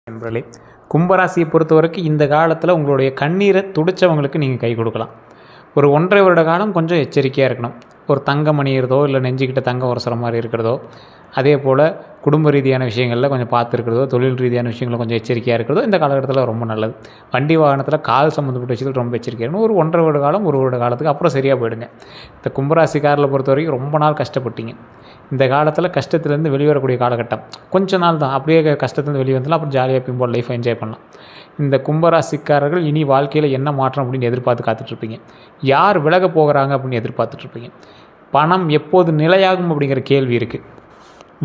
நண்பர்களே, கும்பராசியை பொறுத்தவரைக்கும் இந்த காலத்தில் உங்களுடைய கண்ணீரை துடைச்சவங்களுக்கு நீங்கள் கை கொடுக்கலாம். ஒரு 1.5 வருட காலம் கொஞ்சம் எச்சரிக்கையாக இருக்கணும். ஒரு தங்கம் அணியிறதோ இல்லை நெஞ்சுக்கிட்ட தங்கம் உரசுற மாதிரி இருக்கிறதோ, அதே போல் குடும்ப ரீதியான விஷயங்களில் கொஞ்சம் பார்த்துருக்கிறதோ, தொழில் ரீதியான விஷயங்களில் கொஞ்சம் எச்சரிக்கையாக இருக்கிறதோ இந்த காலகட்டத்தில் ரொம்ப நல்லது. வண்டி வாகனத்தில் கால் சம்மந்தப்பட்ட விஷயத்தில் ரொம்ப எச்சரிக்கையாக இருக்கணும். ஒரு 1.5 வருட காலம் 1 வருட காலத்துக்கு அப்புறம் சரியாக போயிடுங்க. இந்த கும்பராசிக்காரில் பொறுத்த வரைக்கும் ரொம்ப நாள் கஷ்டப்பட்டீங்க. இந்த காலத்தில் கஷ்டத்துலேருந்து வெளிவரக்கூடிய காலகட்டம் கொஞ்ச நாள் தான். அப்படியே கஷ்டத்துலேருந்து வெளியே வந்தாலும் அப்புறம் ஜாலியாக பிம்போல் லைஃப் என்ஜாய் பண்ணலாம். இந்த கும்பராசிக்காரர்கள் இனி வாழ்க்கையில் என்ன மாற்றம் அப்படின்னு எதிர்பார்த்து காத்துட்ருப்பீங்க. யார் விலக போகிறாங்க அப்படின்னு எதிர்பார்த்துட்ருப்பீங்க. பணம் எப்போது நிலையாகும் அப்படிங்கிற கேள்வி இருக்குது.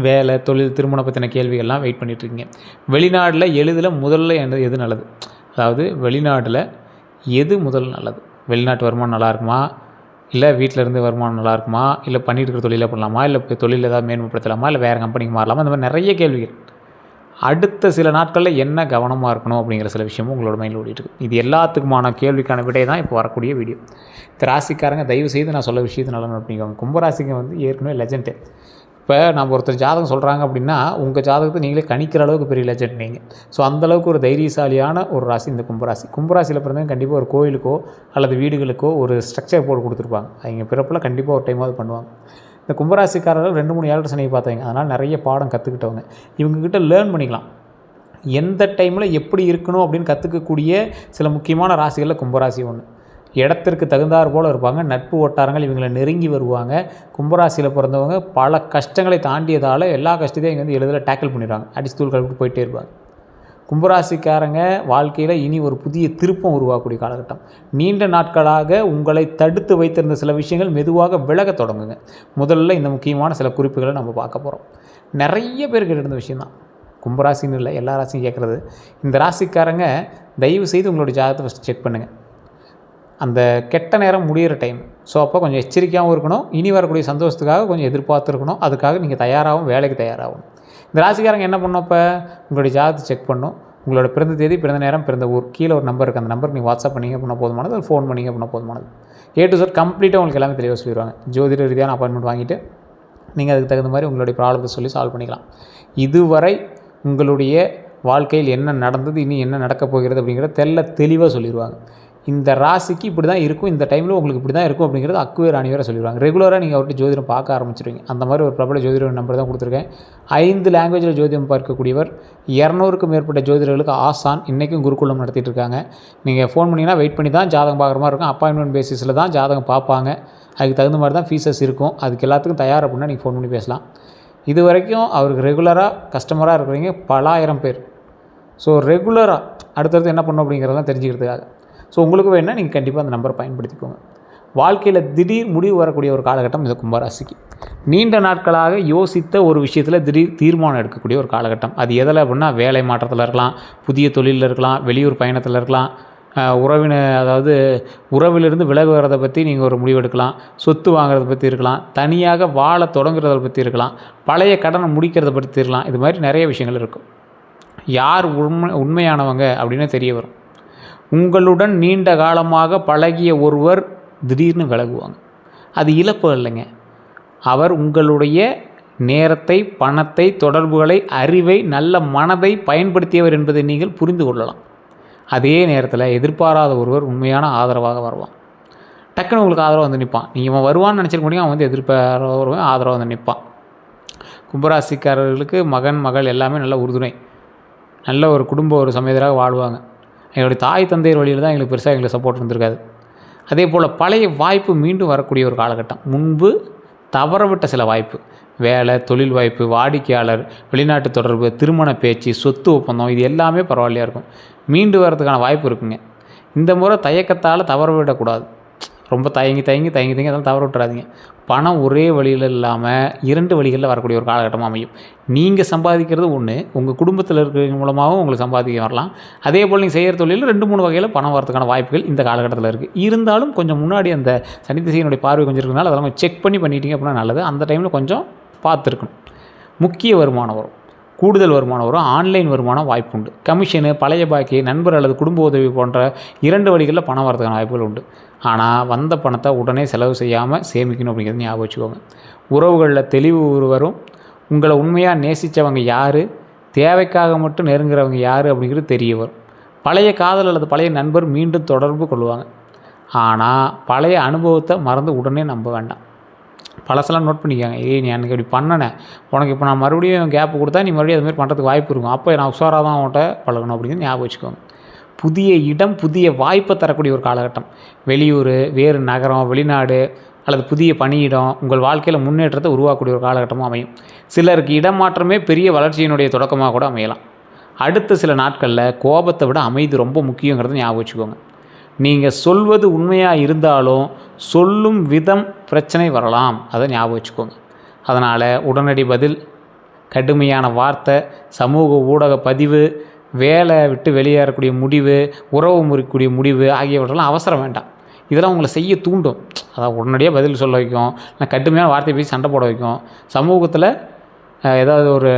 வேலை, தொழில், திருமணம் பற்றின கேள்விகள்லாம் வெயிட் பண்ணிகிட்ருக்கீங்க. வெளிநாட்டில் முதல்ல எது நல்லது, அதாவது வெளிநாட்டில் எது முதல் நல்லது? வெளிநாட்டு வருமானம் நல்லா இருக்குமா, இல்லை வீட்டில் இருந்து வருமானம் நல்லா இருக்குமா, இல்லை பண்ணிட்டு இருக்கிற தொழிலை பண்ணலாமா, இல்லை இப்போ தொழில் ஏதாவது மேன்மைப்படுத்தலாமா, இல்லை வேறு கம்பெனிக்கு மாறலாமா? அந்த மாதிரி நிறைய கேள்விகள். அடுத்த சில நாட்களில் என்ன கவனமாக இருக்கணும் அப்படிங்கிற சில விஷயமும் உங்களோட மைண்டில் ஓடிட்டுருக்கு. இது எல்லாத்துக்குமான கேள்விக்கான விடை தான் இப்போ வரக்கூடிய வீடியோ. இந்த ராசிக்காரங்க தயவு செய்து நான் சொல்ல விஷயத்தை நல்லா பண்ணிக்கோங்க. கும்பராசிங்க ஏற்கனவே லெஜெண்டு. இப்போ நம்ம ஒருத்தர் ஜாதகம் சொல்கிறாங்க அப்படின்னா உங்கள் ஜாதகத்தை நீங்களே கணிக்கிற அளவுக்கு பெரிய லெஜெண்ட் நீங்கள். ஸோ அந்தளவுக்கு ஒரு தைரியசாலியான ஒரு ராசி இந்த கும்பராசி. கும்பராசியில் பிறந்தவங்க கண்டிப்பாக ஒரு கோயிலுக்கோ அல்லது வீடுகளுக்கோ ஒரு ஸ்ட்ரக்சர் போட்டு கொடுத்துருப்பாங்க. அவங்க பிறப்பில் கண்டிப்பாக ஒரு டைமாவது பண்ணுவாங்க. இந்த கும்பராசிக்காரர்கள் 2-3 ஏழரை சனியை பார்த்தவங்க, அதனால் நிறைய பாடம் கற்றுக்கிட்டவங்க. இவங்ககிட்ட லேர்ன் பண்ணிக்கலாம். எந்த டைமில் எப்படி இருக்கணும் அப்படின்னு கற்றுக்கக்கூடிய சில முக்கியமான ராசிகளில் கும்பராசி ஒன்று. இடத்திற்கு தகுந்தாற் போல் இருப்பாங்க. நட்பு வட்டாரங்கள் இவங்களை நெருங்கி வருவாங்க. கும்பராசியில் பிறந்தவங்க பல கஷ்டங்களை தாண்டியதால் எல்லா கஷ்டத்தையும் இங்கே எளிதில் டேக்கிள் பண்ணிடுவாங்க. அடிச்சு தூள் கழிப்பிட்டு போயிட்டே இருப்பாங்க. கும்பராசிக்காரங்க வாழ்க்கையில் இனி ஒரு புதிய திருப்பம் உருவாக்கக்கூடிய காலகட்டம். நீண்ட நாட்களாக உங்களை தடுத்து வைத்திருந்த சில விஷயங்கள் மெதுவாக விலக தொடங்குங்க. முதல்ல இந்த முக்கியமான சில குறிப்புகளை நம்ம பார்க்க போகிறோம். நிறைய பேர் கேட்டிருந்த விஷயந்தான். கும்பராசின்னு இல்லை, எல்லா ராசியும் கேட்குறது. இந்த ராசிக்காரங்க தயவு செய்து உங்களுடைய ஜாதகத்தை ஃபஸ்ட்டு செக் பண்ணுங்கள். அந்த கெட்ட நேரம் முடிகிற டைம். ஸோ அப்போ கொஞ்சம் எச்சரிக்கையாகவும் இருக்கணும். இனி வரக்கூடிய சந்தோஷத்துக்காக கொஞ்சம் எதிர்பார்த்துருக்கணும். அதுக்காக நீங்கள் தயாராகவும் வேலைக்கு தயாராகணும். இந்த ராசிக்காரங்க என்ன பண்ணோம்? இப்போ உங்களுடைய ஜாதகத்தை செக் பண்ணணும். உங்களோட பிறந்த தேதி, பிறந்த நேரம், பிறந்த ஊர், கீழே ஒரு நம்பர் இருக்குது. அந்த நம்பருக்கு நீங்கள் வாட்ஸ்அப் பண்ணிங்க அப்படின்னா போதுமானது. அது ஃபோன் பண்ணிங்க அப்படின்னா போதுமானது. A to Z கம்ப்ளீட்டாக உங்களுக்கு எல்லாமே தெளிவாக சொல்லிடுவாங்க. ஜோதிட ரீதியான அப்பாயின்மெண்ட் வாங்கிட்டு நீங்கள் அதுக்கு தகுந்த மாதிரி உங்களுடைய ப்ராப்ளத்தை சொல்லி சால்வ் பண்ணிக்கலாம். இதுவரை உங்களுடைய வாழ்க்கையில் என்ன நடந்தது, இனி என்ன நடக்கப் போகிறது அப்படிங்கிறத தெளிவாக சொல்லிடுவாங்க. இந்த ராசிக்கு இப்படி தான் இருக்கும், இந்த டைமில் உங்களுக்கு இப்படி தான் இருக்கும் அப்படிங்கிறது அக்குவே ராணிவரை சொல்லிடுவாங்க. ரெகுலராக நீங்கள் அவர்கிட்ட ஜோதிடம் பார்க்க ஆரம்பிச்சிருவீங்க. அந்த மாதிரி ஒரு பிரபல ஜோதிட நம்பர் தான் கொடுத்துருக்கேன். 5 லாங்குவேஜில் ஜோதிடம் பார்க்கக்கூடியவர், 200க்கும் மேற்பட்ட ஜோதிடர்களுக்கு ஆசான். இன்றைக்கும் குருகுலம் நடத்திட்டு இருக்காங்க. நீங்கள் ஃபோன் பண்ணிங்கன்னா வெயிட் பண்ணி தான் ஜாதகம் பார்க்குற மாதிரி இருக்கும். அப்பாயின்மெண்ட் பேசிஸில் தான் ஜாதகம் பார்ப்பாங்க. அதுக்கு தகுந்த மாதிரி தான் ஃபீஸஸ் இருக்கும். அதுக்கு எல்லாத்துக்கும் தயார் அப்படின்னா நீங்கள் ஃபோன் பண்ணி பேசலாம். இது வரைக்கும் அவருக்கு ரெகுலராக கஸ்டமராக இருக்கிறீங்க பல ஆயிரம் பேர். ஸோ ரெகுலராக அடுத்தடுத்து என்ன பண்ணணும் அப்படிங்கிறதெல்லாம் தெரிஞ்சுக்கிறதுக்காக. ஸோ உங்களுக்கு வேணுன்னா நீங்கள் கண்டிப்பாக அந்த நம்பரை பயன்படுத்திக்கோங்க. வாழ்க்கையில் திடீர் முடிவு வரக்கூடிய ஒரு காலகட்டம் இந்த கும்பராசிக்கு. நீண்ட நாட்களாக யோசித்த ஒரு விஷயத்தில் திடீர் தீர்மானம் எடுக்கக்கூடிய ஒரு காலகட்டம். அது எதில் அப்படின்னா வேலை மாற்றத்தில் இருக்கலாம், புதிய தொழிலில் இருக்கலாம், வெளியூர் பயணத்தில் இருக்கலாம், உறவிலிருந்து விலகுறதை பற்றி நீங்கள் ஒரு முடிவு எடுக்கலாம், சொத்து வாங்குறதை பற்றி இருக்கலாம், தனியாக வாழ தொடங்குறதை பற்றி இருக்கலாம், பழைய கடனை முடிக்கிறத பற்றி இருக்கலாம். இது மாதிரி நிறைய விஷயங்கள் இருக்கும். யார் உண்மையானவங்க அப்படின்னு தெரிய வரும். உங்களுடன் நீண்ட காலமாக பழகிய ஒருவர் திடீர்னு விலகுவாங்க. அது இழப்பு இல்லைங்க. அவர் உங்களுடைய நேரத்தை, பணத்தை, தொடர்புகளை, அறிவை, நல்ல மனதை பயன்படுத்தியவர் என்பதை நீங்கள் புரிந்து கொள்ளலாம். அதே நேரத்தில் எதிர்பாராத ஒருவர் உண்மையான ஆதரவாக வருவான். டக்குன்னு உங்களுக்கு ஆதரவாக வந்து நிற்பான். நீங்கள் வருவான்னு நினச்சிருக்க முடியும், அவன் எதிர்பாராத ஆதரவாக வந்து நிற்பான். கும்பராசிக்காரர்களுக்கு மகன், மகள் எல்லாமே நல்ல உறுதுணை, நல்ல ஒரு குடும்ப ஒரு சமேதராக வாழ்வாங்க. எங்களுடைய தாய் தந்தையர் வழியில் தான் எங்களுக்கு பெருசாக எங்களுக்கு சப்போர்ட் இருந்திருக்காது. அதே போல் பழைய வாய்ப்பு மீண்டும் வரக்கூடிய ஒரு காலகட்டம். முன்பு தவறவிட்ட சில வாய்ப்பு, வேலை, தொழில் வாய்ப்பு, வாடிக்கையாளர், வெளிநாட்டு தொடர்பு, திருமண பேச்சு, சொத்து ஒப்பந்தம், இது எல்லாமே பரவாயில்லையாக இருக்கும். மீண்டு வரதுக்கான வாய்ப்பு இருக்குங்க. இந்த முறை தயக்கத்தால் தவற விடக்கூடாது. ரொம்ப தயங்கி அதெல்லாம் தவற விட்டுறாதீங்க. பணம் ஒரே வழியில் இல்லாமல் 2 வழிகளில் வரக்கூடிய ஒரு காலகட்டமாக அமையும். நீங்கள் சம்பாதிக்கிறது ஒன்று, உங்கள் குடும்பத்தில் இருக்கிறவங்க மூலமாகவும் உங்களுக்கு சம்பாதிக்க வரலாம். அதே போல் நீங்கள் செய்கிற தொழிலில் 2-3 வகையில் பணம் வரதுக்கான வாய்ப்புகள் இந்த காலகட்டத்தில் இருக்குது. இருந்தாலும் கொஞ்சம் முன்னாடி அந்த சனி திசையினுடைய பார்வை கொஞ்சம் இருக்கிறதுனால அதெல்லாம் கொஞ்சம் செக் பண்ணிட்டீங்க அப்படின்னா நல்லது. அந்த டைமில் கொஞ்சம் பார்த்துருக்கணும். முக்கிய வருமானம் வரும், கூடுதல் வருமானம் வரும், ஆன்லைன் வருமானம் வாய்ப்பு உண்டு. கமிஷனு, பழைய பாக்கி, நண்பர் அல்லது குடும்ப உதவி போன்ற 2 வழிகளில் பணம் வரதுக்கான வாய்ப்புகள் உண்டு. ஆனால் வந்த பணத்தை உடனே செலவு செய்யாமல் சேமிக்கணும் அப்படிங்கிறது ஞாபகம் வச்சுக்கோங்க. உறவுகளில் தெளிவு வரும். உங்களை உண்மையாக நேசித்தவங்க யார், தேவைக்காக மட்டும் நெருங்குறவங்க யார் அப்படிங்கிறது தெரிய வரும். பழைய காதல் அல்லது பழைய நண்பர் மீண்டும் தொடர்பு கொள்வாங்க. ஆனால் பழைய அனுபவத்தை மறந்து உடனே நம்ப வேண்டாம். பழசெல்லாம் நோட் பண்ணிக்கோங்க. நீ எனக்கு இப்படி பண்ணனேன், உனக்கு இப்போ நான் மறுபடியும் கேப் கொடுத்தா நீ மறுபடியும் அதுமாதிரி பண்ணுறதுக்கு வாய்ப்பு இருக்கும். அப்போ நான் உஷாராக தான் அவன்கிட்ட பழகணும் அப்படிங்கிறது ஞாபகம் வச்சுக்கோங்க. புதிய இடம், புதிய வாய்ப்பை தரக்கூடிய ஒரு காலகட்டம். வெளியூர், வேறு நகரம், வெளிநாடு அல்லது புதிய பணியிடம் உங்கள் வாழ்க்கையில் முன்னேற்றத்தை உருவாக்கக்கூடிய ஒரு காலகட்டமாக அமையும். சிலருக்கு இடம் மாற்றமே பெரிய வளர்ச்சியினுடைய தொடக்கமாக கூட அமையலாம். அடுத்த சில நாட்களில் கோபத்தை விட அமைதி ரொம்ப முக்கியங்கிறத ஞாபகம் வச்சுக்கோங்க. நீங்கள் சொல்வது உண்மையாக இருந்தாலும் சொல்லும் விதம் பிரச்சனை வரலாம், அதை ஞாபகம் வச்சுக்கோங்க. அதனால் உடனடி பதில், கடுமையான வார்த்தை, சமூக ஊடக பதிவு, வேலை விட்டு வெளியேறக்கூடிய முடிவு, உறவு முறிக்கக்கூடிய முடிவு ஆகியவற்றெல்லாம் அவசரம் வேண்டாம். இதெல்லாம் உங்களை செய்ய தூண்டும். அதாவது உடனடியாக பதில் சொல்ல வைக்கும், இல்லை கடுமையான வார்த்தை பேசி சண்டை போட வைக்கும். சமூகத்தில் ஏதாவது ஒரு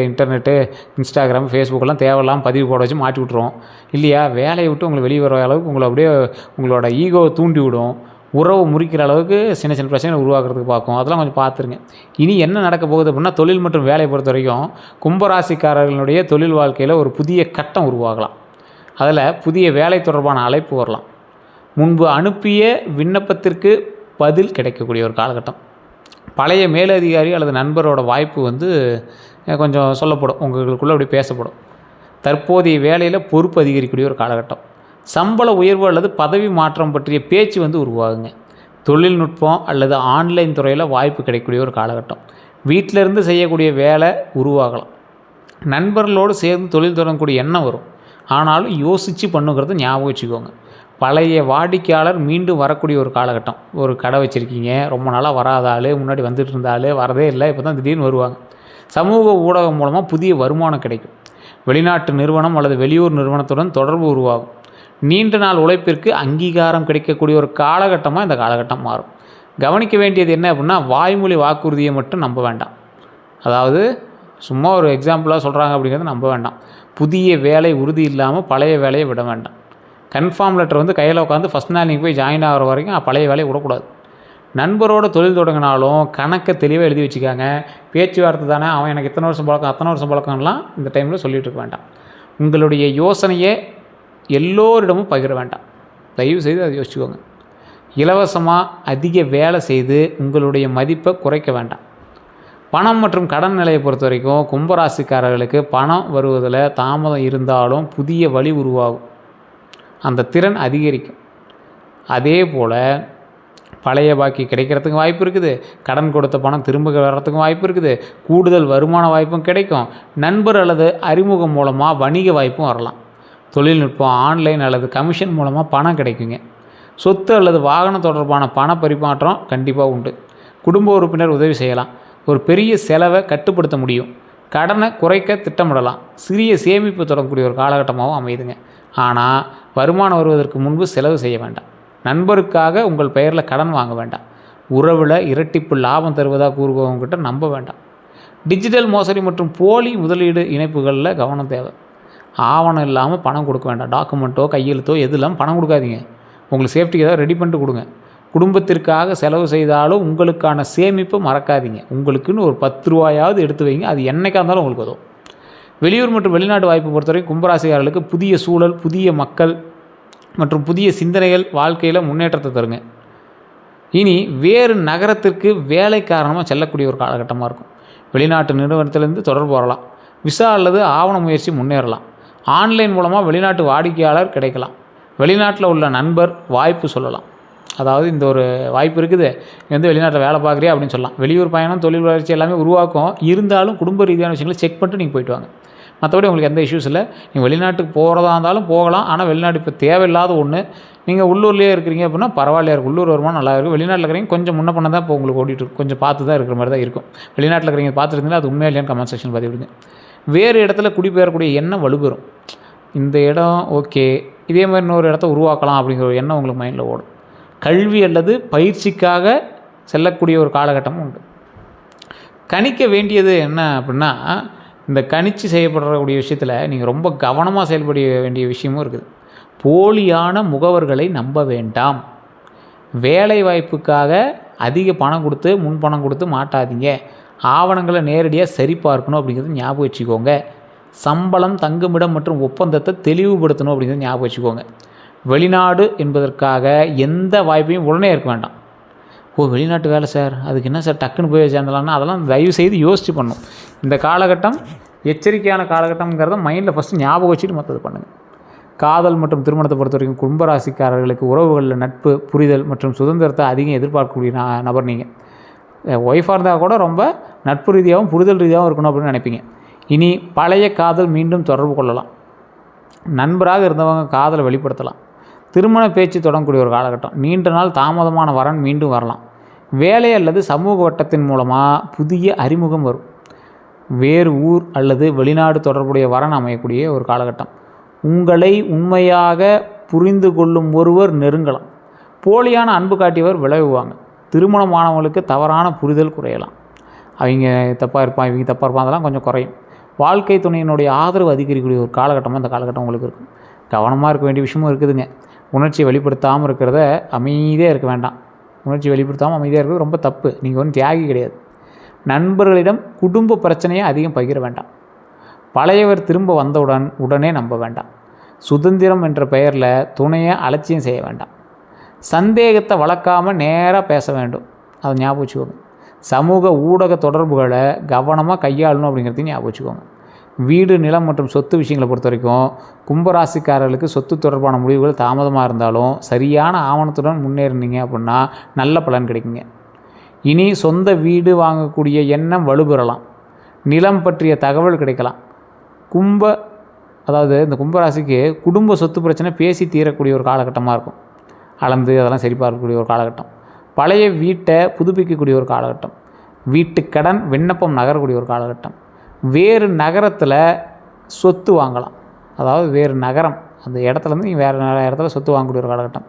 இன்டர்நெட்டு, இன்ஸ்டாகிராம், ஃபேஸ்புக்கெல்லாம் தேவையில்லாமல் பதிவு போட வச்சு மாட்டி விட்ருவோம் இல்லையா? வேலையை விட்டு உங்களை வெளியே வர அளவுக்கு உங்களை அப்படியே உங்களோட ஈகோவை தூண்டி விடும். உறவு முறிக்கிற அளவுக்கு சின்ன சின்ன பிரச்சனை உருவாக்குறதுக்கு பார்க்கும். அதெல்லாம் கொஞ்சம் பார்த்துருங்க. இனி என்ன நடக்க போகுது அப்படின்னா, தொழில் மற்றும் வேலையை பொறுத்த வரைக்கும் கும்பராசிக்காரர்களுடைய தொழில் வாழ்க்கையில் ஒரு புதிய கட்டம் உருவாகலாம். அதில் புதிய வேலை தொடர்பான அழைப்பு வரலாம். முன்பு அனுப்பிய விண்ணப்பத்திற்கு பதில் கிடைக்கக்கூடிய ஒரு காலகட்டம். பழைய மேலதிகாரி அல்லது நண்பரோட வாய்ப்பு கொஞ்சம் சொல்லப்படும், உங்களுக்குள்ளே அப்படி பேசப்படும். தற்போதைய வேலையில் பொறுப்பு அதிகரிக்கக்கூடிய ஒரு காலகட்டம். சம்பள உயர்வு அல்லது பதவி மாற்றம் பற்றிய பேச்சு உருவாகுங்க. தொழில்நுட்பம் அல்லது ஆன்லைன் துறையில் வாய்ப்பு கிடைக்கக்கூடிய ஒரு காலகட்டம். வீட்டிலேருந்து செய்யக்கூடிய வேலை உருவாகலாம். நண்பர்களோடு சேர்ந்து தொழில் தொடங்கக்கூடிய எண்ணம் வரும். ஆனாலும் யோசித்து பண்ணுங்கிறத ஞாபகம் வச்சுக்கோங்க. பழைய வாடிக்கையாளர் மீண்டும் வரக்கூடிய ஒரு காலகட்டம். ஒரு கடை வச்சுருக்கீங்க, ரொம்ப நாளாக வராத ஆள், முன்னாடி வந்துட்டு இருந்த ஆள் வரதே இல்லை, இப்போ தான் திடீர்னு வருவாங்க. சமூக ஊடகம் மூலமாக புதிய வருமானம் கிடைக்கும். வெளிநாட்டு நிறுவனம் அல்லது வெளியூர் நிறுவனத்துடன் தொடர்பு உருவாகும். நீண்ட நாள் உழைப்பிற்கு அங்கீகாரம் கிடைக்கக்கூடிய ஒரு காலகட்டமாக இந்த காலகட்டம் மாறும். கவனிக்க வேண்டியது என்ன அப்படின்னா, வாய்மொழி வாக்குறுதியை மட்டும் நம்ப வேண்டாம். அதாவது சும்மா ஒரு எக்ஸாம்பிளாக சொல்கிறாங்க அப்படிங்கிறத நம்ப வேண்டாம். புதிய வேலை உறுதி இல்லாமல் பழைய வேலையை விட வேண்டாம். கன்ஃபார்ம் லெட்டர் கையில் உட்காந்து ஃபஸ்ட் நாள் நீங்கள் போய் ஜாயின் ஆகிற வரைக்கும் பழைய வேலையை விடக்கூடாது. நண்பரோட தொழில் தொடங்கினாலும் கணக்கை தெளிவாக எழுதி வச்சுக்காங்க. பேச்சுவார்த்தை தானே, அவன் எனக்கு இத்தனை வருஷம் பழக்கம், அத்தனை வருஷம் பழக்கம்லாம் இந்த டைமில் சொல்லிகிட்டு இருக்க வேண்டாம். உங்களுடைய யோசனையை எல்லோரிடமும் பகிர வேண்டாம். தயவு செய்து அதை யோசிச்சுக்கோங்க. இலவசமாக அதிக வேலை செய்து உங்களுடைய மதிப்பை குறைக்க வேண்டாம். பணம் மற்றும் கடன் நிலையை பொறுத்த வரைக்கும் கும்பராசிக்காரர்களுக்கு பணம் வருவதில் தாமதம் இருந்தாலும் புதிய வழி உருவாகும். அந்த திறன் அதிகரிக்கும். அதே போல் பழைய பாக்கி கிடைக்கிறதுக்கு வாய்ப்பு இருக்குது. கடன் கொடுத்த பணம் திரும்ப வர்றதுக்கும் வாய்ப்பு இருக்குது. கூடுதல் வருமான வாய்ப்பும் கிடைக்கும். நண்பர் அல்லது அறிமுகம் மூலமாக வணிக வாய்ப்பும் வரலாம். தொழில்நுட்பம், ஆன்லைன் அல்லது கமிஷன் மூலமாக பணம் கிடைக்குங்க. சொத்து அல்லது வாகனம் தொடர்பான பண பரிமாற்றம் கண்டிப்பாக உண்டு. குடும்ப உறுப்பினர் உதவி செய்யலாம். ஒரு பெரிய செலவை கட்டுப்படுத்த முடியும். கடனை குறைக்க திட்டமிடலாம். சிறிய சேமிப்பு தொடங்கக்கூடிய ஒரு காலகட்டமாகவும் அமையுதுங்க. ஆனால் வருமானம் வருவதற்கு முன்பு செலவு செய்ய வேண்டாம். நண்பருக்காக உங்கள் பெயரில் கடன் வாங்க வேண்டாம். உறவில் இரட்டிப்பு லாபம் தருவதாக கூறுபவங்ககிட்ட நம்ப வேண்டாம். டிஜிட்டல் மோசடி மற்றும் போலி முதலீடு இணைப்புகளில் கவனம் தேவை. ஆவணம் இல்லாமல் பணம் கொடுக்க வேண்டாம். டாக்குமெண்ட்டோ கையெழுத்தோ எது இல்லாமல் பணம் கொடுக்காதீங்க. உங்களுக்கு சேஃப்டிக்கு ஏதாவது ரெடி பண்ணிட்டு கொடுங்க. குடும்பத்திற்காக செலவு செய்தாலும் உங்களுக்கான சேமிப்பை மறக்காதீங்க. உங்களுக்குன்னு ஒரு 10 ரூபாயாவது எடுத்து வைங்க. அது என்னைக்காக இருந்தாலும் உங்களுக்கு உதவும். வெளியூர் மற்றும் வெளிநாட்டு வாய்ப்பு பொறுத்தவரை கும்பராசிக்காரர்களுக்கு புதிய சூழல், புதிய மக்கள் மற்றும் புதிய சிந்தனைகள் வாழ்க்கையில் முன்னேற்றத்தை தருங்க. இனி வேறு நகரத்திற்கு வேலை காரணமாக செல்லக்கூடிய ஒரு காலகட்டமாக இருக்கும். வெளிநாட்டு நிறுவனத்திலேருந்து தொடர்பு வரலாம். விசா அல்லது ஆவண முயற்சி முன்னேறலாம். ஆன்லைன் மூலமாக வெளிநாட்டு வாடிக்கையாளர் கிடைக்கலாம். வெளிநாட்டில் உள்ள நண்பர் வாய்ப்பு சொல்லலாம். அதாவது இந்த ஒரு வாய்ப்பு இருக்குது, வெளிநாட்டில் வேலை பார்க்குறியா அப்படின்னு சொல்லலாம். வெளியூர் பயணம், தொழில் வளர்ச்சி எல்லாமே உருவாக்கும். இருந்தாலும் குடும்ப ரீதியான விஷயங்களை செக் பண்ணிட்டு நீங்கள் போயிட்டு வாங்க. மற்றபடி உங்களுக்கு எந்த இஷ்யூஸ் இல்லை. நீங்கள் வெளிநாட்டுக்கு போகிறதா இருந்தாலும் போகலாம். ஆனால் வெளிநாட்டு இப்போ தேவையில்லாத ஒன்று. நீங்கள் உள்ளூர்லேயே இருக்கிறீங்க அப்படின்னா பரவாயில்லையா இருக்கும். உள்ளூர் வருமானம் நல்லா இருக்கும். வெளிநாட்டில் இருக்கிறீங்க கொஞ்சம் முன்ன பண்ண தான் இப்போ உங்களுக்கு ஓடிட்டு இருக்கும். கொஞ்சம் பார்த்து தான் இருக்கிற மாதிரி தான் இருக்கும். வெளிநாட்டில் இருக்கிறீங்க பார்த்துருந்தீங்கன்னா அது உண்மையாக இல்லையான்னு கமெண்ட் செக்ஷன் பார்த்து விடுங்க. வேறு இடத்துல குடிபெயரக்கூடிய எண்ணம் வலுப்பெறும். இந்த இடம் ஓகே, இதே மாதிரி இன்னொரு இடத்த உருவாக்கலாம் அப்படிங்கிற ஒரு எண்ணம் உங்களுக்கு மைண்டில் ஓடும். கல்வி அல்லது பயிற்சிக்காக செல்லக்கூடிய ஒரு காலகட்டமும் உண்டு. கணிக்க வேண்டியது என்ன அப்படின்னா, இந்த கணிச்சு செய்யப்படக்கூடிய விஷயத்தில் நீங்கள் ரொம்ப கவனமாக செயல்பட வேண்டிய விஷயமும் இருக்குது. போலியான முகவர்களை நம்ப வேண்டாம். வேலை வாய்ப்புக்காக அதிக பணம் கொடுத்து முன்பணம் கொடுத்து மாட்டாதீங்க. ஆவணங்களை நேரடியாக சரிபார்க்கணும் அப்படிங்கிறது ஞாபகம் வச்சுக்கோங்க. சம்பளம், தங்குமிடம் மற்றும் ஒப்பந்தத்தை தெளிவுபடுத்தணும் அப்படிங்கிறது ஞாபகம் வச்சுக்கோங்க. வெளிநாடு என்பதற்காக எந்த வாய்ப்பையும் உடனே இருக்க வேண்டாம். வெளிநாட்டு வேலை சார், அதுக்கு என்ன சார் டக்குன்னு போய் சேர்ந்தலான்னா, அதெல்லாம் தயவுசெய்து யோசித்து பண்ணணும். இந்த காலகட்டம் எச்சரிக்கையான காலகட்டம்ங்கிறத மைண்டில் ஃபஸ்ட்டு ஞாபகம் வச்சுட்டு மற்றது பண்ணுங்கள். காதல் மற்றும் திருமணத்தை பொறுத்த வரைக்கும் கும்பராசிக்காரர்களுக்கு உறவுகளில் நட்பு, புரிதல் மற்றும் சுதந்திரத்தை அதிகம் எதிர்பார்க்கக்கூடிய நபர் நீங்கள். ஒய்ஃபாக இருந்தால் கூட ரொம்ப நட்பு ரீதியாகவும் புரிதல் ரீதியாகவும் இருக்கணும் அப்படின்னு நினைப்பீங்க. இனி பழைய காதல் மீண்டும் தொடர்பு கொள்ளலாம். நண்பராக இருந்தவங்க காதலை வெளிப்படுத்தலாம். திருமண பேச்சு தொடங்கக்கூடிய ஒரு காலகட்டம். நீண்ட நாள் தாமதமான வரன் மீண்டும் வரலாம். வேலை அல்லது சமூக வட்டத்தின் மூலமாக புதிய அறிமுகம் வரும். வேறு ஊர் அல்லது வெளிநாடு தொடர்புடைய வரன் அமையக்கூடிய ஒரு காலகட்டம். உங்களை உண்மையாக புரிந்து கொள்ளும் ஒருவர் நெருங்கலாம். போலியான அன்பு காட்டியவர் விலகுவாங்க. திருமணமானவங்களுக்கு தவறான புரிதல் குறையலாம். அவங்க தப்பாக இருப்பான், இவங்க தப்பாக இருப்பான், அதெல்லாம் கொஞ்சம் குறையும். வாழ்க்கை துணையினுடைய ஆதரவு அதிகரிக்கக்கூடிய ஒரு காலகட்டமாக இந்த காலகட்டம் உங்களுக்கு இருக்கும். கவனமாக இருக்க வேண்டிய விஷயமும் இருக்குதுங்க. உணர்ச்சியை வெளிப்படுத்தாமல் இருக்கிறத அமைதியாக இருக்க வேண்டாம். உணர்ச்சி வெளிப்படுத்தாமல் அமைதியாக இருக்கிறது ரொம்ப தப்பு. நீங்கள் ஒன்றும் தியாகி கிடையாது. நண்பர்களிடம் குடும்ப பிரச்சனையை அதிகம் பகிர வேண்டாம். பழையவர் திரும்ப வந்தவுடன் உடனே நம்ப வேண்டாம். சுதந்திரம் என்ற பெயரில் துணையை அலட்சியம் செய்ய வேண்டாம். சந்தேகத்தை வளர்க்காமல் நேராக பேச வேண்டும். அதை ஞாபகம் வச்சுக்கோங்க. சமூக ஊடக தொடர்புகளை கவனமாக கையாளணும் அப்படிங்கிறதையும் ஞாபகம் வச்சுக்கோங்க. வீடு, நிலம் மற்றும் சொத்து விஷயங்களை பொறுத்த வரைக்கும் கும்பராசிக்காரர்களுக்கு சொத்து தொடர்பான முடிவுகள் தாமதமாக இருந்தாலும் சரியான ஆவணத்துடன் முன்னேறினீங்க அப்படின்னா நல்ல பலன் கிடைக்குங்க. இனி சொந்த வீடு வாங்கக்கூடிய எண்ணம் வலுப்பெறலாம். நிலம் பற்றிய தகவல் கிடைக்கலாம். இந்த கும்பராசிக்கு குடும்ப சொத்து பிரச்சனை பேசி தீரக்கூடிய ஒரு காலகட்டமாக இருக்கும். அளந்து அதெல்லாம் சரி பார்க்கக்கூடிய ஒரு காலகட்டம். பழைய வீட்டை புதுப்பிக்கக்கூடிய ஒரு காலகட்டம். வீட்டு கடன் விண்ணப்பம் நகரக்கூடிய ஒரு காலகட்டம். வேறு நகரத்தில் சொத்து வாங்கலாம். வேறு நகரம், அந்த இடத்துலேருந்து நீங்கள் வேறு இடத்துல சொத்து வாங்கக்கூடிய ஒரு காலகட்டம்.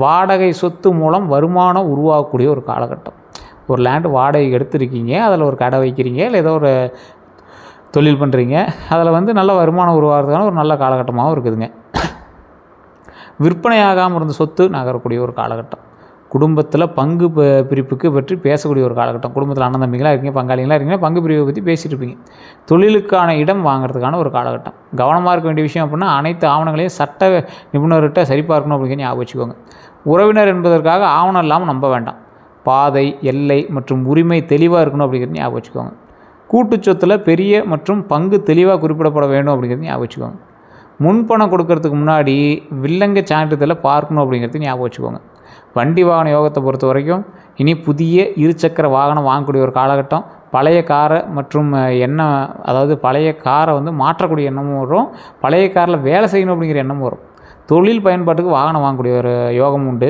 வாடகை சொத்து மூலம் வருமானம் உருவாகக்கூடிய ஒரு காலகட்டம். ஒரு லேண்டு வாடகைக்கு எடுத்துருக்கீங்க, அதில் ஒரு கடை வைக்கிறீங்க, இல்லை ஏதோ ஒரு தொழில் பண்ணுறீங்க, அதில் நல்ல வருமானம் உருவாகிறதுக்கான ஒரு நல்ல காலகட்டமாகவும் இருக்குதுங்க. விற்பனையாகாமல் இருந்த சொத்து நகரக்கூடிய ஒரு காலகட்டம். குடும்பத்தில் பங்கு பிரிப்புக்கு பற்றி பேசக்கூடிய ஒரு காலகட்டம். குடும்பத்தில் அண்ணன் தம்பிகளாக இருக்கீங்க, பங்காளிகளாக இருக்கீங்க, பங்கு பிரிவை பற்றி பேசிகிட்டு இருப்பீங்க. தொழிலுக்கான இடம் வாங்கிறதுக்கான ஒரு காலகட்டம். கவனமாக இருக்க வேண்டிய விஷயம் அப்படின்னா அனைத்து ஆவணங்களையும் சட்ட நிபுணர்கிட்ட சரிபார்க்கணும் அப்படிங்கிற ஞாபகம் வச்சுக்கோங்க. உறவினர் என்பதற்காக ஆவணம் இல்லாமல் நம்ப வேண்டாம். பாதை, எல்லை மற்றும் உரிமை தெளிவாக இருக்கணும் அப்படிங்கிறது ஞாபகம் வச்சுக்கோங்க. கூட்டுச்சொத்தில் பெரிய மற்றும் பங்கு தெளிவாக குறிப்பிடப்பட வேண்டும் அப்படிங்கிறது ஞாபகம் வச்சுக்கோங்க. முன்பணம் கொடுக்கறதுக்கு முன்னாடி வில்லங்க சான்றிதழை பார்க்கணும் அப்படிங்கிறது ஞாபகம் வச்சுக்கோங்க. வண்டி வாகன யோகத்தை பொறுத்த வரைக்கும் இனி புதிய இருசக்கர வாகனம் வாங்கக்கூடிய ஒரு காலகட்டம். பழைய காரை மற்றும் பழைய காரை மாற்றக்கூடிய எண்ணமும் வரும். பழைய காரில் வேலை செய்யணும் அப்படிங்கிற எண்ணமும் வரும். தொழில் பயன்பாட்டுக்கு வாகனம் வாங்கக்கூடிய ஒரு யோகம் உண்டு.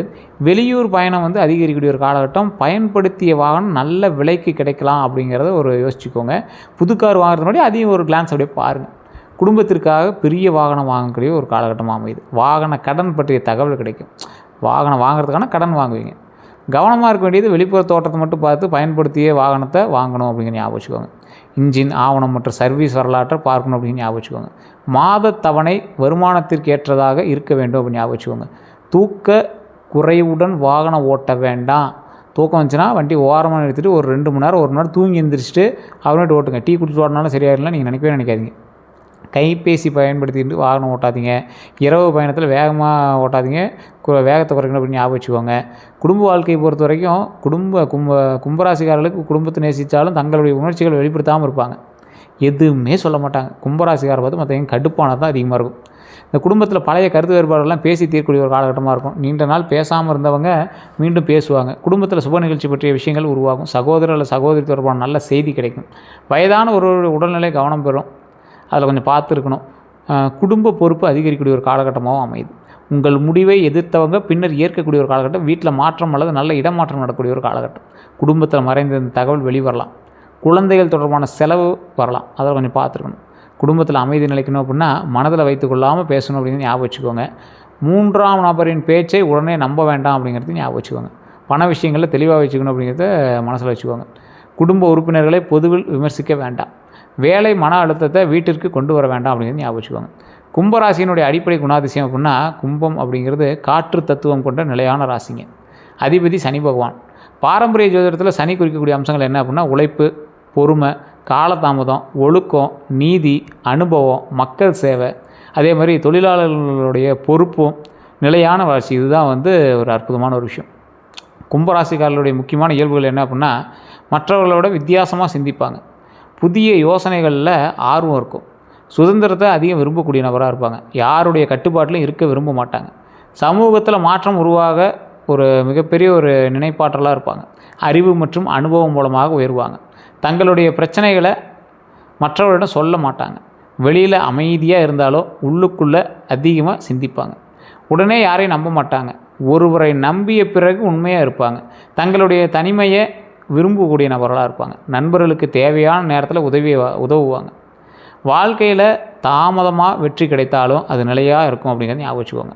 வெளியூர் பயணம் அதிகரிக்கக்கூடிய ஒரு காலகட்டம். பயன்படுத்திய வாகனம் நல்ல விலைக்கு கிடைக்கலாம் அப்படிங்கிறத ஒரு யோசிச்சுக்கோங்க. புது கார் வாங்குறது முன்னாடி அதையும் ஒரு கிளான்ஸ் அப்படியே பாருங்கள். குடும்பத்திற்காக பெரிய வாகனம் வாங்கக்கூடிய ஒரு காலகட்டமாக அமையுது. வாகன கடன் பற்றிய தகவல் கிடைக்கும். வாகனம் வாங்குறதுக்கான கடன் வாங்குவீங்க. கவனமாக இருக்க வேண்டியது வெளிப்புற தோட்டத்தை மட்டும் பார்த்து பயன்படுத்திய வாகனத்தை வாங்கணும் அப்படிங்கிற ஞாபகம் வச்சுக்கோங்க. இன்ஜின், ஆவணம் மற்றும் சர்வீஸ் வரலாற்றை பார்க்கணும் அப்படின்னு ஞாபகம் வச்சுக்கோங்க. மாத தவணை வருமானத்திற்கு ஏற்றதாக இருக்க வேண்டும் அப்படின்னு ஞாபகம் வச்சுக்கோங்க. தூக்க குறைவுடன் வாகனம் ஓட்ட வேண்டாம். தூக்கம் வந்துச்சுன்னா வண்டி ஓரமாக நிறுத்திட்டு ஒரு 2 மணி நேரம் 1 மணி நேரம் தூங்கி எழுந்திரிச்சிட்டு அப்புறமேட்டு ஓட்டுங்க. டீ குடிச்சிட்டு ஓட்டினாலும் சரியாயிடலாம் நீங்கள் நினைக்காதீங்க. கைபேசி பயன்படுத்திட்டு வாகனம் ஓட்டாதீங்க. இரவு பயணத்தில் வேகமாக ஓட்டாதீங்க. வேகத்தை குறைக்கணும் அப்படின்னு ஞாபகம் வச்சுக்கோங்க. குடும்ப வாழ்க்கையை பொறுத்த வரைக்கும் கும்பராசிக்காரர்களுக்கு குடும்பத்தை நேசித்தாலும் தங்களுடைய உணர்ச்சிகள் வெளிப்படுத்தாமல் இருப்பாங்க. எதுவுமே சொல்ல மாட்டாங்க. கும்பராசிக்காரை பார்த்து மற்றவங்க கடுப்பானது தான் அதிகமாக இருக்கும். இந்த குடும்பத்தில் பழைய கருத்து வேறுபாடுகள்லாம் பேசி தீர்க்கக்கூடிய ஒரு காலகட்டமாக இருக்கும். நீண்ட நாள் பேசாமல் இருந்தவங்க மீண்டும் பேசுவாங்க. குடும்பத்தில் சுப நிகழ்ச்சி பற்றிய விஷயங்கள் உருவாகும். சகோதரர் அல்லது சகோதரி தொடர்பான நல்ல செய்தி கிடைக்கும். வயதான ஒரு உடல்நிலை கவனம் பெறும். அதில் கொஞ்சம் பார்த்துருக்கணும். குடும்ப பொறுப்பு அதிகரிக்கக்கூடிய ஒரு காலகட்டமாகவும் அமையுது. உங்கள் முடிவை எதிர்த்தவங்க பின்னர் ஏற்கக்கூடிய ஒரு காலகட்டம். வீட்டில் மாற்றம் அல்லது நல்ல இடமாற்றம் நடக்கக்கூடிய ஒரு காலகட்டம். குடும்பத்தில் மறைந்த இந்த தகவல் வெளிவரலாம். குழந்தைகள் தொடர்பான செலவு வரலாம். அதில் கொஞ்சம் பார்த்துருக்கணும். குடும்பத்தில் அமைதி நிலைக்கணும் அப்படின்னா மனதில் வைத்து கொள்ளாமல் பேசணும் அப்படின்னு ஞாபகம் வச்சுக்கோங்க. 3ஆம் நபரின் பேச்சை உடனே நம்ப வேண்டாம் அப்படிங்கிறது ஞாபகம் வச்சுக்கோங்க. பண விஷயங்களில் தெளிவாக வச்சுக்கணும் அப்படிங்கிறத மனசில் வச்சுக்கோங்க. குடும்ப உறுப்பினர்களை பொதுவில் விமர்சிக்க வேண்டாம். வேலை மன அழுத்தத்தை வீட்டிற்கு கொண்டு வர வேண்டாம் அப்படிங்கிறது ஞாபகம் வச்சுக்கோங்க. கும்பராசியினுடைய அடிப்படை குணாதிசயம் அப்படின்னா கும்பம் அப்படிங்கிறது காற்று தத்துவம் கொண்ட நிலையான ராசிங்க. அதிபதி சனி பகவான். பாரம்பரிய ஜோதிடத்தில் சனி குறிக்கக்கூடிய அம்சங்கள் என்ன அப்படின்னா உழைப்பு, பொறுமை, காலதாமதம், ஒழுக்கம், நீதி, அனுபவம், மக்கள் சேவை, அதே மாதிரி தொழிலாளர்களுடைய பொறுப்பும், நிலையான வளர்ச்சி. இதுதான் ஒரு அற்புதமான ஒரு விஷயம். கும்பராசிக்காரர்களுடைய முக்கியமான இயல்புகள் என்ன அப்படின்னா, மற்றவர்களோட வித்தியாசமாக சிந்திப்பாங்க, புதிய யோசனைகளில் ஆர்வம் இருக்கும், சுதந்திரத்தை அதிகம் விரும்பக்கூடிய நபராக இருப்பாங்க, யாருடைய கட்டுப்பாட்டிலும் இருக்க விரும்ப மாட்டாங்க, சமூகத்தில் மாற்றம் உருவாக ஒரு மிகப்பெரிய ஒரு நினைப்பாற்றலாக இருப்பாங்க, அறிவு மற்றும் அனுபவம் மூலமாக உயர்வாங்க, தங்களுடைய பிரச்சனைகளை மற்றவர்களிடம் சொல்ல மாட்டாங்க, வெளியில் அமைதியாக இருந்தாலும் உள்ளுக்குள்ளே அதிகமாக சிந்திப்பாங்க, உடனே யாரையும் நம்ப மாட்டாங்க, ஒருவரை நம்பிய பிறகு உண்மையாக இருப்பாங்க, தங்களுடைய தனிமையை விரும்பக்கூடிய நபர்களாக இருப்பாங்க, நண்பர்களுக்கு தேவையான நேரத்தில் உதவுவாங்க, வாழ்க்கையில் தாமதமாக வெற்றி கிடைத்தாலும் அது நிலையாக இருக்கும் அப்படிங்கிறத ஞாபகம் வச்சுக்கோங்க.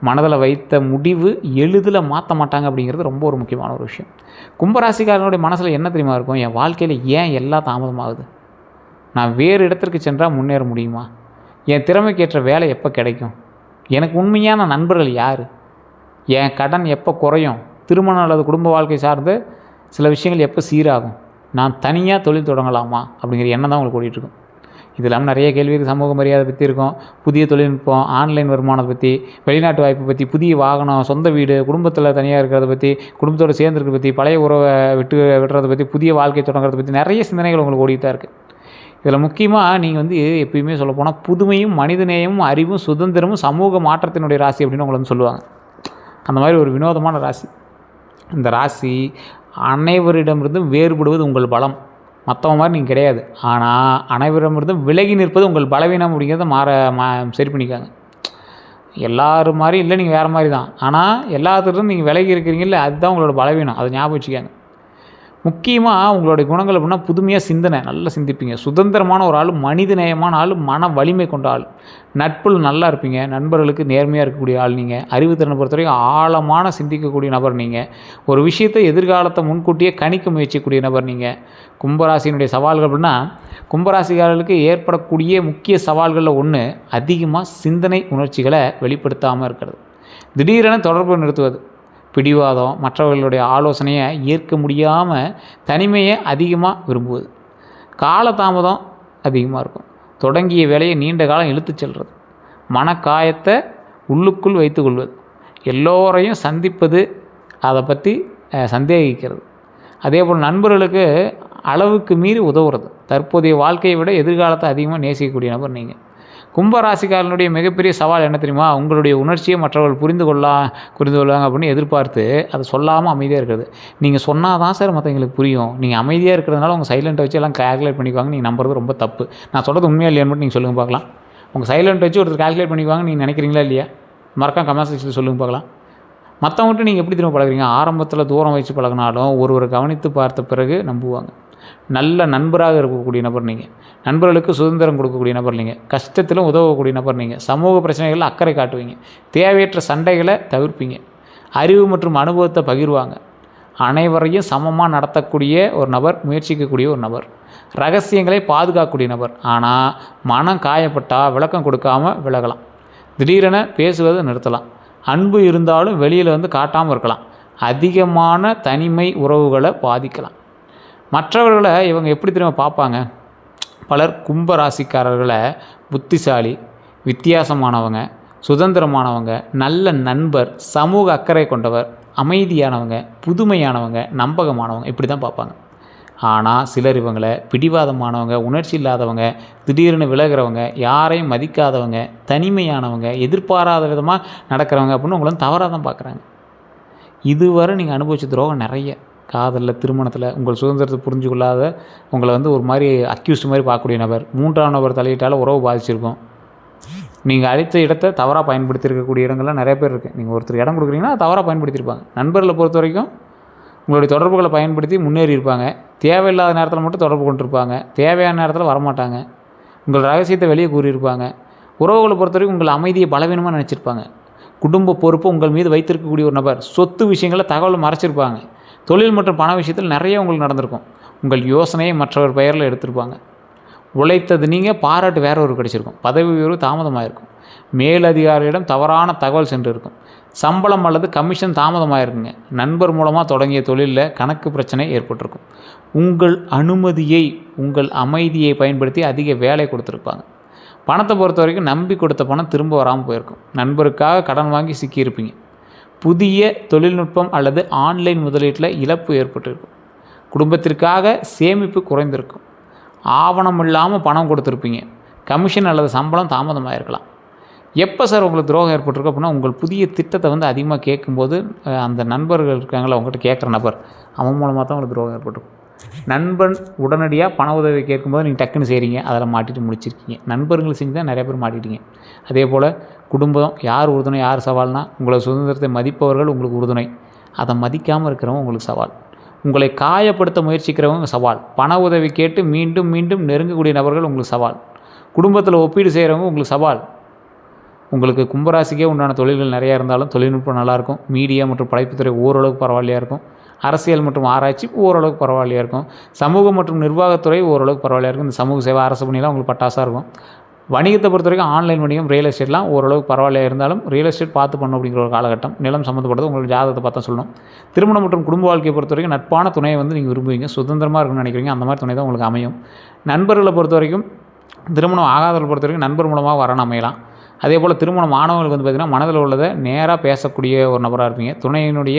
மனதில் வைத்த முடிவு எளிதில் மாற்ற மாட்டாங்க அப்படிங்கிறது ரொம்ப ஒரு முக்கியமான ஒரு விஷயம். கும்பராசிக்காரனுடைய மனசில் என்ன தெரியுமா இருக்கும், என் வாழ்க்கையில் ஏன் எல்லாம் தாமதமாகுது, நான் வேறு இடத்திற்கு சென்றால் முன்னேற முடியுமா, என் திறமைக்கேற்ற வேலை எப்போ கிடைக்கும், எனக்கு உண்மையான நண்பர்கள் யார், என் கடன் எப்போ குறையும், திருமணம் அல்லது குடும்ப வாழ்க்கை சார்ந்து சில விஷயங்கள் எப்போ சீராகும், நான் தனியாக தொழில் தொடங்கலாமா அப்படிங்கிற எண்ணம் தான் உங்களுக்கு ஓடிட்டுருக்கும். இது இல்லாமல் நிறைய கேள்விக்கு சமூக மரியாதை பற்றி இருக்கும், புதிய தொழில்நுட்பம், ஆன்லைன் வருமானத்தை பற்றி, வெளிநாட்டு வாய்ப்பை பற்றி, புதிய வாகனம், சொந்த வீடு, குடும்பத்தில் தனியாக இருக்கிறத பற்றி, குடும்பத்தோடு சேர்ந்துருக்கிறத பற்றி, பழைய உறவை விடுறதை பற்றி, புதிய வாழ்க்கை தொடங்குறதை பற்றி நிறைய சிந்தனைகள் உங்களுக்கு ஓடிட்டு தான் இருக்குது. இதில் முக்கியமாக நீங்கள் எப்பயுமே சொல்லப்போனால் புதுமையும், மனிதநேயமும், அறிவும், சுதந்திரமும், சமூக மாற்றத்தினுடைய ராசி அப்படின்னு உங்களை சொல்லுவாங்க. அந்த மாதிரி ஒரு வினோதமான ராசி. இந்த ராசி அனைவரிடமிருந்தும் வேறுபடுவது உங்கள் பலம், மற்றவங்க மாதிரி நீங்கள் கிடையாது. ஆனால் அனைவரிடமிருந்தும் விலகி நிற்பது உங்கள் பலவீனம் அப்படிங்கிறத சரி பண்ணிக்காங்க. எல்லோரும் மாதிரி இல்லை, நீங்கள் வேறு மாதிரி தான். ஆனால் எல்லாத்துலேருந்து நீங்கள் விலகி இருக்கிறீங்கள, அதுதான் உங்களோட பலவீனம், அதை ஞாபகம் வச்சுக்காங்க. முக்கியமாக உங்களுடைய குணங்கள் அப்படின்னா புதுமையாக சிந்தனை, நல்லா சிந்திப்பீங்க, சுதந்திரமான ஒரு ஆள், மனிதநேயமான ஆள், மன வலிமை கொண்ட ஆள், நட்பில் நல்லா இருப்பீங்க, நண்பர்களுக்கு நேர்மையாக இருக்கக்கூடிய ஆள் நீங்கள், அறிவுத்திறனை பொறுத்த வரைக்கும் ஆழமான சிந்திக்கக்கூடிய நபர் நீங்கள், ஒரு விஷயத்தை எதிர்காலத்தை முன்கூட்டியே கணிக்க முயற்சிக்கக்கூடிய நபர் நீங்கள். கும்பராசியினுடைய சவால்கள் அப்படின்னா, கும்பராசிக்காரர்களுக்கு ஏற்படக்கூடிய முக்கிய சவால்களில் ஒன்று அதிகமாக சிந்தனை உணர்ச்சிகளை வெளிப்படுத்தாமல் இருக்கிறது, திடீரென தொடர்பு நிறுத்துவது, பிடிவாதம், மற்றவர்களுடைய ஆலோசனையை ஏற்க முடியாமல் தனிமையை அதிகமாக விரும்புவது, காலதாமதம் அதிகமாக இருக்கும், தொடங்கிய வேலையை நீண்ட காலம் இழுத்து செல்வது, மனக்காயத்தை உள்ளுக்குள் வைத்து கொள்வது, எல்லோரையும் சந்திப்பது, அதை பற்றி சந்தேகிக்கிறது, அதே போல் நண்பர்களுக்கு அளவுக்கு மீறி உதவுறது, தற்போதைய வாழ்க்கையை விட எதிர்காலத்தை அதிகமாக நேசிக்கக்கூடிய நபர் நீங்கள். கும்பராசிக்காரனுடைய மிகப்பெரிய சவால் என்ன தெரியுமா, உங்களுடைய உணர்ச்சியை மற்றவர்கள் புரிந்து கொள்வாங்க அப்படின்னு எதிர்பார்த்து அதை சொல்லாமல் அமைதியாக இருக்கிறது. நீங்கள் சொன்னால் தான் சார் மற்றவங்களுக்கு புரியும், நீங்கள் அமைதியாக இருக்கிறதுனால உங்கள் சைலண்ட்டை வச்சு எல்லாம் கால்குலேட் பண்ணிக்குவாங்க, நீங்கள் நம்புறது ரொம்ப தப்பு. நான் சொல்கிறது உண்மையாக இல்லையான்னு மட்டும் நீங்கள் சொல்லுங்கள் பார்க்கலாம். உங்கள் சைலண்ட் வச்சு ஒருத்தர் கால்குலேட் பண்ணிக்குவாங்க நீங்கள் நினைக்கிறீங்களா இல்லையா, மறக்காம கமெண்ட் செக்ஷனில் சொல்லுங்கள் பார்க்கலாம். மற்றவங்கள்ட்ட நீங்கள் எப்படி திரும்ப பழகுறீங்க, ஆரம்பத்தில் தூரம் வச்சு பழகினாலும் ஒருவரை கவனித்து பார்த்த பிறகு நம்புவாங்க. நல்ல நண்பராக இருக்கக்கூடிய நபர் நீங்கள், நண்பர்களுக்கு சுதந்திரம் கொடுக்கக்கூடிய நபர் நீங்கள், கஷ்டத்திலும் உதவக்கூடிய நபர் நீங்கள், சமூக பிரச்சனைகளில் அக்கறை காட்டுவீங்க, தேவையற்ற சண்டைகளை தவிர்ப்பீங்க, அறிவு மற்றும் அனுபவத்தை பகிர்வாங்க, அனைவரையும் சமமாக நடத்தக்கூடிய ஒரு நபர், முயற்சிக்கக்கூடிய ஒரு நபர், ரகசியங்களை பாதுகாக்கக்கூடிய நபர். ஆனால் மனம் காயப்பட்டால் விளக்கம் கொடுக்காமல் விலகலாம், திடீரென பேசுவதை நிறுத்தலாம், அன்பு இருந்தாலும் வெளியில் காட்டாமல் இருக்கலாம், அதிகமான தனிமை உறவுகளை பாதிக்கலாம். மற்றவர்களை இவங்க எப்படி திரும்ப பார்ப்பாங்க, பலர் கும்பராசிக்காரர்களை புத்திசாலி, வித்தியாசமானவங்க, சுதந்திரமானவங்க, நல்ல நண்பர், சமூக அக்கறை கொண்டவர், அமைதியானவங்க, புதுமையானவங்க, நம்பகமானவங்க இப்படி தான் பார்ப்பாங்க. ஆனால் சிலர் இவங்களை பிடிவாதமானவங்க, உணர்ச்சி இல்லாதவங்க, திடீர்னு விலகிறவங்க, யாரையும் மதிக்காதவங்க, தனிமையானவங்க, எதிர்பாராத விதமாக நடக்கிறவங்க அப்படின்னு உங்களை தவறாக தான் பார்க்குறாங்க. இதுவரை நீங்கள் அனுபவிச்ச துரோகம் நிறைய, காதலில், திருமணத்தில், உங்கள் சுதந்திரத்தை புரிஞ்சு கொள்ளாத உங்களை ஒரு மாதிரி அக்யூஸ்ட் மாதிரி பார்க்கக்கூடிய நபர், மூன்றாம் நபர் தலையிட்டால் உறவு பாதிச்சிருக்கும், நீங்கள் அழைத்த இடத்தை தவறாக பயன்படுத்தியிருக்கக்கூடிய இடங்கள்லாம் நிறைய பேர் இருக்குது. நீங்கள் ஒருத்தர் இடம் கொடுக்குறீங்கன்னா தவறாக பயன்படுத்தியிருப்பாங்க. நண்பர்களை பொறுத்த வரைக்கும் உங்களுடைய தொடர்புகளை பயன்படுத்தி முன்னேறி இருப்பாங்க, தேவையில்லாத நேரத்தில் மட்டும் தொடர்பு கொண்டிருப்பாங்க, தேவையான நேரத்தில் வரமாட்டாங்க, உங்கள் ரகசியத்தை வெளியே கூறியிருப்பாங்க. உறவுகளை பொறுத்த வரைக்கும் உங்கள் அமைதியை பலவீனமாக நினச்சிருப்பாங்க, குடும்ப பொறுப்பு உங்கள் மீது வைத்திருக்கக்கூடிய ஒரு நபர், சொத்து விஷயங்களை தகவலை மறைச்சிருப்பாங்க, தொழில் மற்றும் பண விஷயத்தில் நிறைய உங்களுக்கு நடந்திருக்கும், உங்கள் யோசனையை மற்றவர் பெயரில் எடுத்திருப்பாங்க, உழைத்தது நீங்கள், பாராட்டு வேற ஒரு கிடச்சிருக்கும், பதவி உயர்வு தாமதமாக இருக்கும், மேலதிகாரியிடம் தவறான தகவல் சென்று இருக்கும். சம்பளம் அல்லது கமிஷன் தாமதமாக இருக்குங்க. நண்பர் மூலமாக தொடங்கிய தொழிலில் கணக்கு பிரச்சனை ஏற்பட்டிருக்கும். உங்கள் அனுமதியை, உங்கள் அமைதியை பயன்படுத்தி அதிக வேலை கொடுத்துருப்பாங்க. பணத்தை பொறுத்த வரைக்கும் நம்பி கொடுத்த பணம் திரும்ப வராமல் போயிருக்கும். நண்பருக்காக கடன் வாங்கி சிக்கியிருப்பீங்க. புதிய தொழில்நுட்பம் அல்லது ஆன்லைன் முதலீட்டில் இழப்பு ஏற்பட்டிருக்கும். குடும்பத்திற்காக சேமிப்பு குறைந்திருக்கும். ஆவணம் இல்லாமல் பணம் கொடுத்துருப்பீங்க. கமிஷன் அல்லது சம்பளம் தாமதமாக இருக்கலாம். எப்போ சார் உங்களுக்கு துரோகம் ஏற்பட்டிருக்கு அப்படின்னா, உங்கள் புதிய திட்டத்தை வந்து அதிகமாக கேட்கும்போது அந்த நண்பர்கள் இருக்காங்களா அவங்ககிட்ட கேட்குற நபர், அவன் மூலமாக தான் உங்களுக்கு துரோகம் ஏற்பட்டிருக்கும். நண்பன் உடனடியாக பண உதவி கேட்கும்போது நீங்கள் டக்குன்னு செய்கிறீங்க, அதில் மாட்டிட்டு முடிச்சிருக்கீங்க. நண்பர்கள் செஞ்சு தான் நிறைய பேர் மாட்டிட்டீங்க. அதே போல் குடும்பம் யார் உறுதுணை யார் சவால்னா, உங்களை சுதந்திரத்தை மதிப்பவர்கள் உங்களுக்கு உறுதுணை, அதை மதிக்காமல் இருக்கிறவங்க உங்களுக்கு சவால். உங்களை காயப்படுத்த முயற்சிக்கிறவங்க சவால். பண உதவி கேட்டு மீண்டும் மீண்டும் நெருங்கக்கூடிய நபர்கள் உங்களுக்கு சவால். குடும்பத்தில் ஒப்பீடு செய்கிறவங்க உங்களுக்கு சவால். உங்களுக்கு கும்பராசிக்கே உண்டான தொழில்கள் நிறையா இருந்தாலும் தொழில்நுட்பம் நல்லாயிருக்கும். மீடியா மற்றும் படைப்புத்துறை ஓரளவுக்கு பரவாயில்லையாக இருக்கும். அரசியல் மற்றும் ஆராய்ச்சி ஓரளவுக்கு பரவாயில்லையாக இருக்கும். சமூகம் மற்றும் நிர்வாகத்துறை ஓரளவுக்கு பரவாயில்லையாக இருக்கும். இந்த சமூக சேவை அரசு பணியெல்லாம் உங்களுக்கு பட்டாசாக இருக்கும். வணிகத்தை பொறுத்த வரைக்கும் ஆன்லைன் வணிகம், ரியல் எஸ்டேட்லாம் ஓரளவுக்கு பரவாயில்லையாக இருந்தாலும் ரியல் எஸ்டேட் பார்த்து பண்ணணும் அப்படிங்கிற ஒரு காலகட்டம். நிலம் சம்மந்தப்பட்டது உங்களோட ஜாதகத்தை பார்த்தா சொல்லணும். திருமணம் மற்றும் குடும்ப வாழ்க்கையை பொறுத்த வரைக்கும் நட்பான துணையை வந்து நீங்கள் விரும்புவீங்க. சுதந்திரமாக இருக்குன்னு நினைக்கிறீங்க. அந்த மாதிரி துணை தான் உங்களுக்கு அமையும். நண்பர்களை பொறுத்த வரைக்கும் திருமணம் ஆகாதவர்களை பொறுத்த வரைக்கும் நண்பர் மூலமாக வரணும் அமையலாம். அதே போல் திருமணம் ஆனவங்களுக்கு வந்து பார்த்திங்கன்னா மனதில் உள்ளதை நேராக பேசக்கூடிய ஒரு நபராக இருப்பீங்க. துணையினுடைய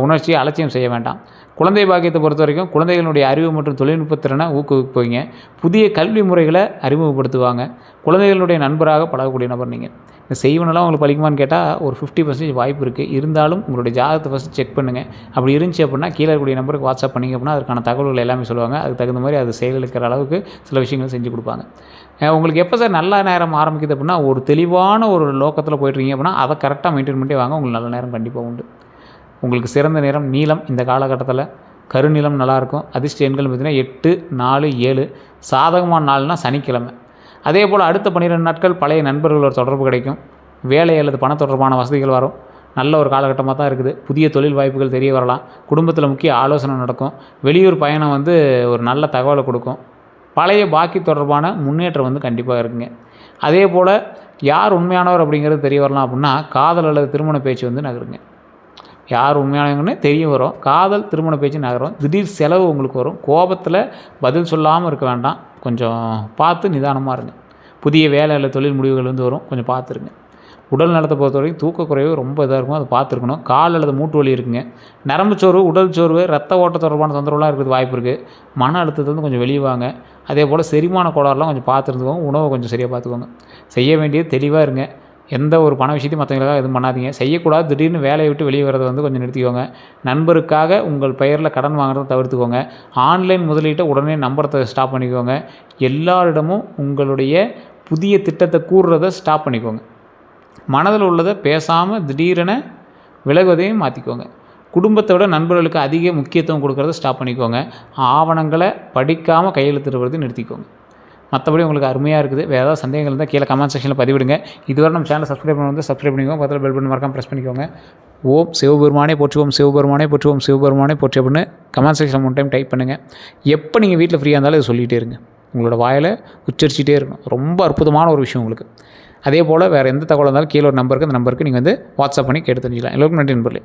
உணர்ச்சியை அலட்சியம் செய்ய வேண்டாம். குழந்தை பாக்கியத்தை பொறுத்த வரைக்கும் குழந்தைகளுடைய அறிவு மற்றும் தொழில்நுட்பத்திறனை ஊக்குவிப்பீங்க. புதிய கல்வி முறைகளை அறிமுகப்படுத்துவாங்க. குழந்தைகளுடைய நண்பராக பழகக்கூடிய நபர் நீங்கள். இந்த செய்வனெல்லாம் உங்களுக்கு பழிக்குமான்னு கேட்டால் ஒரு 50% வாய்ப்பு இருக்குது. இருந்தாலும் உங்களுடைய ஜாதகத்தை ஃபஸ்ட்டு செக் பண்ணுங்கள். அப்படி இருந்துச்சு அப்படின்னா கீழே இருக்கக்கூடிய நம்பருக்கு வாட்ஸ்அப் பண்ணிங்க அப்படின்னா அதுக்கான தகவல்கள் எல்லாமே சொல்லுவாங்க. அதுக்கு தகுந்த மாதிரி அது செயலுக்கிற அளவுக்கு சில விஷயங்கள் செஞ்சு கொடுப்பாங்க. உங்களுக்கு எப்போ சார் நல்ல நேரம் ஆரம்பிக்குது அப்படின்னா, ஒரு தெளிவான ஒரு நோக்கத்தில் போய்ட்டுருக்கீங்க அப்படின்னா அதை கரெக்டாக மெயின்டைன் பண்ணிட்டே வாங்க. உங்களுக்கு நல்ல நேரம் கண்டிப்பாக உண்டு. உங்களுக்கு சிறந்த நேரம் நீலம். இந்த காலகட்டத்தில் கருநிலம் நல்லாயிருக்கும். அதிர்ஷ்ட எண்கள் பார்த்திங்கன்னா 8, 4, 7. சாதகமான நாள்னா சனிக்கிழமை. அதே போல் அடுத்த 12 நாட்கள் பழைய நண்பர்களோட தொடர்பு கிடைக்கும். வேலை அல்லது பண தொடர்பான வசதிகள் வரும். நல்ல ஒரு காலகட்டமாக தான் இருக்குது. புதிய தொழில் வாய்ப்புகள் தெரிய வரலாம். குடும்பத்தில் முக்கிய ஆலோசனை நடக்கும். வெளியூர் பயணம் வந்து ஒரு நல்ல தகவலை கொடுக்கும். பழைய பாக்கி தொடர்பான முன்னேற்றம் வந்து கண்டிப்பாக இருக்குங்க. அதே போல் யார் உண்மையானவர் அப்படிங்கிறது தெரிய வரலாம் அப்படின்னா, காதல் அல்லது திருமண பேச்சு வந்து நகருங்க. யார் உண்மையானவங்கன்னு தெரிய வரும். காதல் திருமண பேச்சு நகரும். திடீர் செலவு உங்களுக்கு வரும். கோபத்தில் பதில் சொல்லாமல் இருக்க வேண்டாம். கொஞ்சம் பார்த்து நிதானமாக இருங்க. புதிய வேலை அல்லது தொழில் முடிவுகள் வந்து வரும். கொஞ்சம் பார்த்துருங்க. உடல் நலத்தை பொறுத்த வரைக்கும் தூக்கக்குறைவு ரொம்ப இதாக இருக்கும். அதை பார்த்துருக்கணும். கால் அல்லது மூட்டு வலி இருக்குங்க. நரம்பு சோர்வு, உடல் சோர்வு, ரத்த ஓட்ட தொடர்பான தொந்தரவுலாம் இருக்கிறது வாய்ப்பு இருக்குது. மன அழுத்தத்துலேருந்து கொஞ்சம் வெளியே வாங்க. அதே போல் செரிமான கோளாறுலாம் கொஞ்சம் பார்த்துருந்துக்கோங்க. உணவை கொஞ்சம் சரியாக பார்த்துக்கோங்க. செய்ய வேண்டியது தெளிவாக இருங்க. எந்த ஒரு பண விஷயத்தையும் மற்றவங்களுக்காக எதுவும் பண்ணாதீங்க. செய்யக்கூடாது. திடீர்னு வேலையை விட்டு வெளியே வரதை வந்து கொஞ்சம் நிறுத்திக்கோங்க. நண்பருக்காக உங்கள் பெயரில் கடன் வாங்குறதை தவிர்த்துக்கோங்க. ஆன்லைன் முதலீட்டை உடனே நம்புறதை ஸ்டாப் பண்ணிக்கோங்க. எல்லாரிடமும் உங்களுடைய புதிய திட்டத்தை கூறுறதை ஸ்டாப் பண்ணிக்கோங்க. மனதில் உள்ளதை பேசாமல் திடீரென விலகுவதையும் மாற்றிக்கோங்க. குடும்பத்தை விட நண்பர்களுக்கு அதிக முக்கியத்துவம் கொடுக்கறத ஸ்டாப் பண்ணிக்கோங்க. ஆவணங்களை படிக்காமல் கையெழுத்திடுவது நிறுத்திக்கோங்க. மற்றபடி உங்களுக்கு அருமையாக இருக்குது. வேறு ஏதாவது சந்தேகங்கள் இருந்தால் கீழே கமெண்ட் செக்ஷனில் பதிவிடுங்க. இதுவரை நம்ம சேனலை சப்ஸ்கிரைப் பண்ணி சப்ஸ்கிரைப் பண்ணிக்கோங்க. பக்கத்தில் பெல் பட்டன் மறக்காம ப்ரெஸ் பண்ணிக்கோங்க. ஓம் சிவபெருமானே போற்றுவோம், சிவபெருமானே போற்றுவோம், சிவபெருமானே போற்றி அப்படின்னு கமெண்ட் செக்ஷன் 1 டைம் டைப் பண்ணுங்கள். எப்போ நீங்கள் வீட்டில் ஃப்ரீயாக இருந்தாலும் இதை சொல்லிகிட்டே இருங்க. உங்களோட வாயில் உச்சரிச்சிட்டே இருக்கணும். ரொம்ப அற்புதமான ஒரு விஷயம் உங்களுக்கு. அதே போல் வேறு எந்த தகவல் இருந்தாலும் கீழே ஒரு நம்பருக்கு, அந்த நம்பருக்கு நீங்கள் வந்து வாட்ஸ்அப் பண்ணி கேட்டு தெரிஞ்சுக்கலாம். எல்லோருக்கும் நன்றி நண்பர்களே.